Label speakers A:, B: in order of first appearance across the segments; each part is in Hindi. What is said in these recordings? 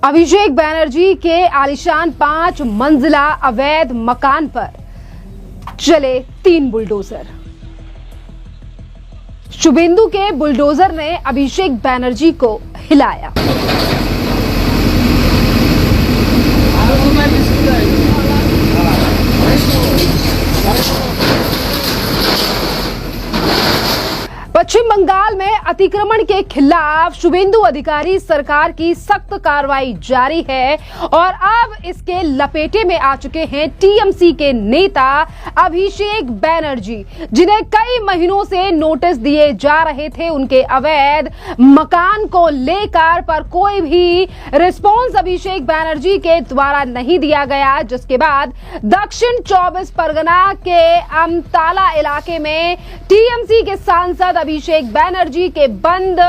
A: अभिषेक बैनर्जी के आलीशान 5 मंजिला अवैध मकान पर चले 3 बुलडोजर। शुभेंदु के बुलडोजर ने अभिषेक बैनर्जी को हिलाया। पश्चिम बंगाल में अतिक्रमण के खिलाफ शुभेंदु अधिकारी सरकार की सख्त कार्रवाई जारी है और अब इसके लपेटे में आ चुके हैं टीएमसी के नेता अभिषेक बैनर्जी, जिन्हें कई महीनों से नोटिस दिए जा रहे थे उनके अवैध मकान को लेकर, पर कोई भी रिस्पॉन्स अभिषेक बैनर्जी के द्वारा नहीं दिया गया। जिसके बाद दक्षिण 24 परगना के अमताला इलाके में टीएमसी के सांसद अभिषेक बैनर्जी के बंद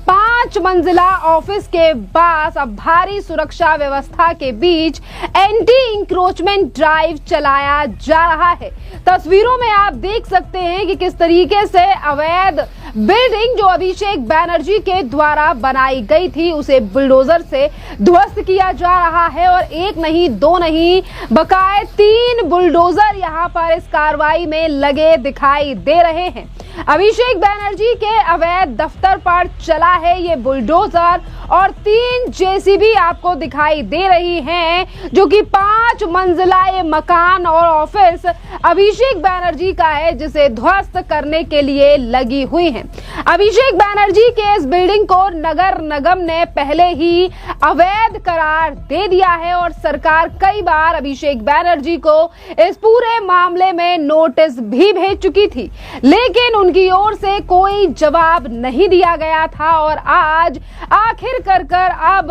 A: 5 मंजिला ऑफिस के पास अब भारी सुरक्षा व्यवस्था के बीच एंटी इंक्रोचमेंट ड्राइव चलाया जा रहा है। तस्वीरों में आप देख सकते हैं कि किस तरीके से अवैध बिल्डिंग जो अभिषेक बैनर्जी के द्वारा बनाई गई थी उसे बुलडोजर से ध्वस्त किया जा रहा है और एक नहीं, दो नहीं, बकाए 3 बुलडोजर यहां पर इस कार्रवाई में लगे दिखाई दे रहे हैं। अभिषेक बैनर्जी के अवैध दफ्तर पर चला है ये बुलडोजर और 3 जेसीबी आपको दिखाई दे रही हैं, जो कि 5 मंजिला ये मकान और ऑफिस अभिषेक बैनर्जी का है, जिसे ध्वस्त करने के लिए लगी हुई हैं। अभिषेक बैनर्जी के इस बिल्डिंग को नगर निगम ने पहले ही अवैध करार दे दिया है और सरकार कई बार अभिषेक बैनर्जी को इस पूरे मामले में नोटिस भी भेज चुकी थी, लेकिन उनकी ओर से कोई जवाब नहीं दिया गया था। और आज आखिर कर अब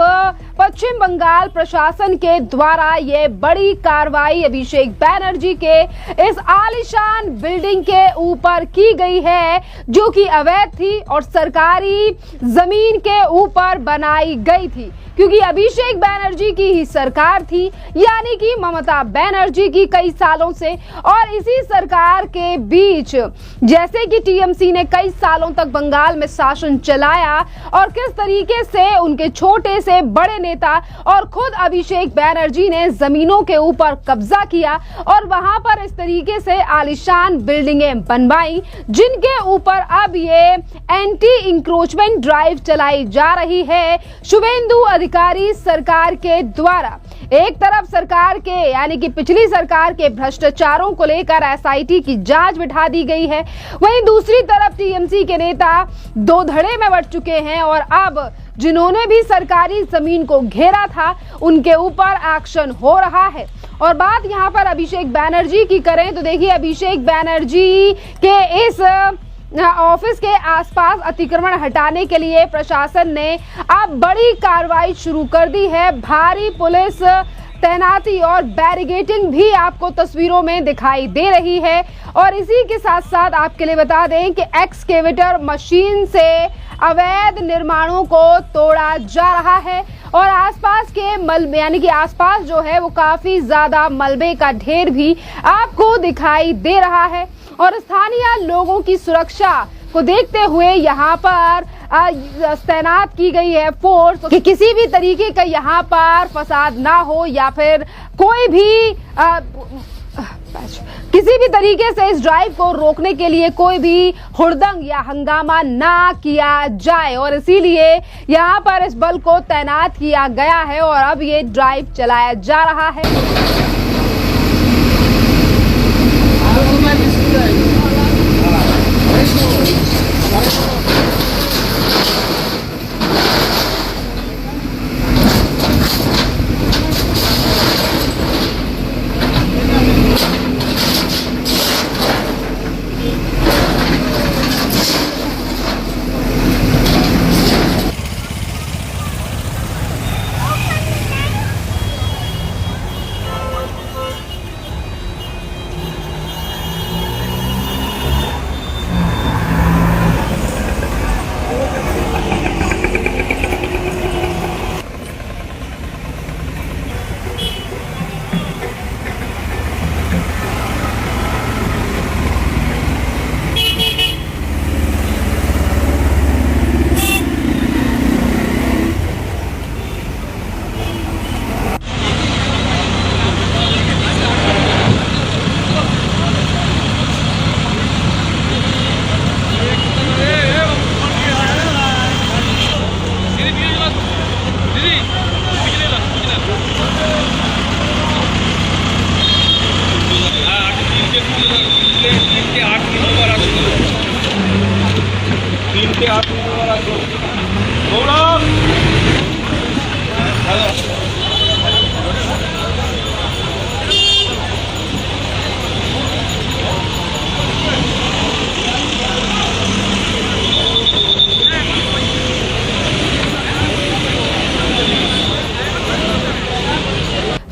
A: पश्चिम बंगाल प्रशासन के द्वारा ये बड़ी कार्रवाई अभिषेक बैनर्जी के इस आलीशान बिल्डिंग के ऊपर की गई है, जो कि अवैध थी और सरकारी जमीन के ऊपर बनाई गई थी, क्योंकि अभिषेक बैनर्जी की ही सरकार थी, यानी कि ममता बनर्जी की कई सालों से। और इसी सरकार के बीच जैसे कि टीएमसी ने कई सालों तक बंगाल में शासन चलाया और किस तरीके से उनके छोटे से बड़े नेता और खुद अभिषेक बैनर्जी ने जमीनों के ऊपर कब्जा किया और वहां पर इस तरीके से आलीशान बिल्डिंगें बनवाई, जिनके ऊपर अब ये एंटी इंक्रोचमेंट ड्राइव चलाई जा रही है शुभेंदु अधिकारी सरकार के द्वारा। एक तरफ सरकार के यानी कि पिछली सरकार के भ्रष्टाचारों को लेकर एसआईटी की जांच बिठा दी गई है, वहीं दूसरी तरफ टीएमसी के नेता दो धड़े में बढ़ चुके हैं और अब जिन्होंने भी सरकारी जमीन को घेरा था उनके ऊपर एक्शन हो रहा है। और बात यहाँ पर अभिषेक बैनर्जी की करें तो देखिए, अभिषेक बैनर्जी के इस ऑफिस के आसपास अतिक्रमण हटाने के लिए प्रशासन ने अब बड़ी कार्रवाई शुरू कर दी है। भारी पुलिस तैनाती और बैरिकेडिंग भी आपको तस्वीरों में दिखाई दे रही है। और इसी के साथ साथ आपके लिए बता दें कि एक्सकेवेटर मशीन से अवैध निर्माणों को तोड़ा जा रहा है और आसपास के मलबे यानी कि आसपास जो है वो काफी ज्यादा मलबे का ढेर भी आपको दिखाई दे रहा है। और स्थानीय लोगों की सुरक्षा को देखते हुए यहाँ पर तैनात की गई है फोर्स कि किसी भी तरीके का यहाँ पर फसाद ना हो या फिर कोई भी किसी भी तरीके से इस ड्राइव को रोकने के लिए कोई भी हुड़दंग या हंगामा ना किया जाए। और इसीलिए यहाँ पर इस बल को तैनात किया गया है और अब ये ड्राइव चलाया जा रहा है।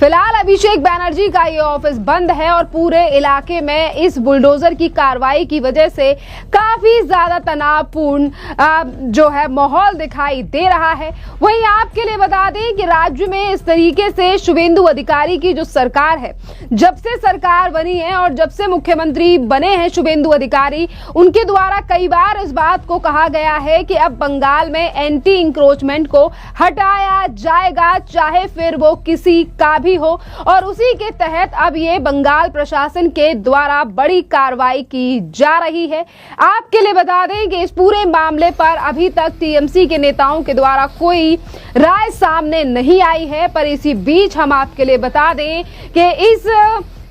A: फिलहाल अभिषेक बैनर्जी का ये ऑफिस बंद है और पूरे इलाके में इस बुलडोजर की कार्रवाई की वजह से काफी ज्यादा तनावपूर्ण जो है माहौल दिखाई दे रहा है। वहीं आपके लिए बता दें कि राज्य में इस तरीके से शुभेंदु अधिकारी की जो सरकार है, जब से सरकार बनी है और जब से मुख्यमंत्री बने हैं शुभेंदु अधिकारी, उनके द्वारा कई बार इस बात को कहा गया है कि अब बंगाल में एंटी इंक्रोचमेंट को हटाया जाएगा, चाहे फिर वो किसी का भी हो। और उसी के तहत अब ये बंगाल प्रशासन के द्वारा बड़ी कार्रवाई की जा रही है। आपके लिए बता दें कि इस पूरे मामले पर अभी तक टीएमसी के नेताओं के द्वारा कोई राय सामने नहीं आई है, पर इसी बीच हम आपके लिए बता दें कि इस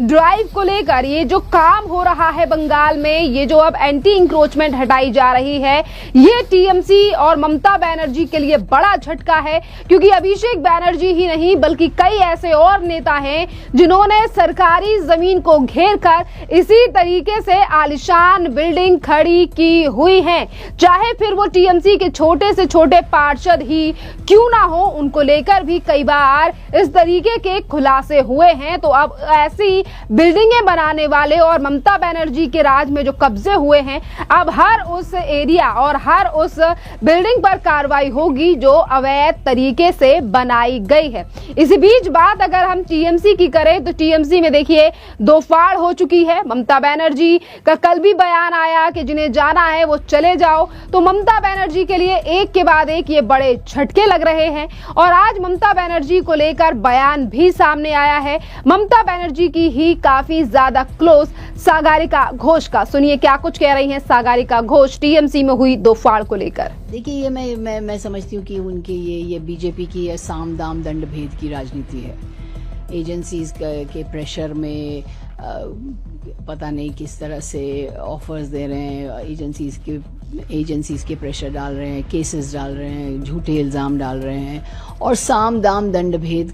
A: ड्राइव को लेकर ये जो काम हो रहा है बंगाल में, ये जो अब एंटी इंक्रोचमेंट हटाई जा रही है, ये टीएमसी और ममता बनर्जी के लिए बड़ा झटका है, क्योंकि अभिषेक बैनर्जी ही नहीं बल्कि कई ऐसे और नेता हैं जिन्होंने सरकारी जमीन को घेर कर इसी तरीके से आलिशान बिल्डिंग खड़ी की हुई है, चाहे फिर वो टीएमसी के छोटे से छोटे पार्षद ही क्यों ना हो, उनको लेकर भी कई बार इस तरीके के खुलासे हुए हैं। तो अब ऐसी बिल्डिंगें बनाने वाले और ममता बनर्जी के राज में जो कब्जे हुए हैं, अब हर उस एरिया और हर उस बिल्डिंग पर कार्रवाई होगी जो अवैध तरीके से बनाई गई है। इसी बीच बात अगर हम टीएमसी की करें तो टीएमसी में देखिए दो फाड़ हो चुकी है। ममता बनर्जी का कल भी बयान आया कि जिन्हें जाना है वो चले जाओ, तो ममता बनर्जी के लिए एक के बाद एक ये बड़े झटके लग रहे हैं। और आज ममता बनर्जी को लेकर बयान भी सामने आया है, ममता बनर्जी की ही काफी ज्यादा क्लोज सागरिका घोष का। सुनिए क्या कुछ कह रही हैं सागरिका घोष टीएमसी में हुई दो फाड़ को लेकर।
B: देखिए, ये मैं समझती हूँ कि उनकी ये बीजेपी की साम दाम दंड भेद की राजनीति है। एजेंसीज के प्रेशर में पता नहीं किस तरह से ऑफर्स दे रहे हैं, एजेंसीज के प्रेशर डाल रहे हैं, केसेस डाल रहे हैं, झूठे इल्जाम डाल रहे हैं और साम दाम दंड भेद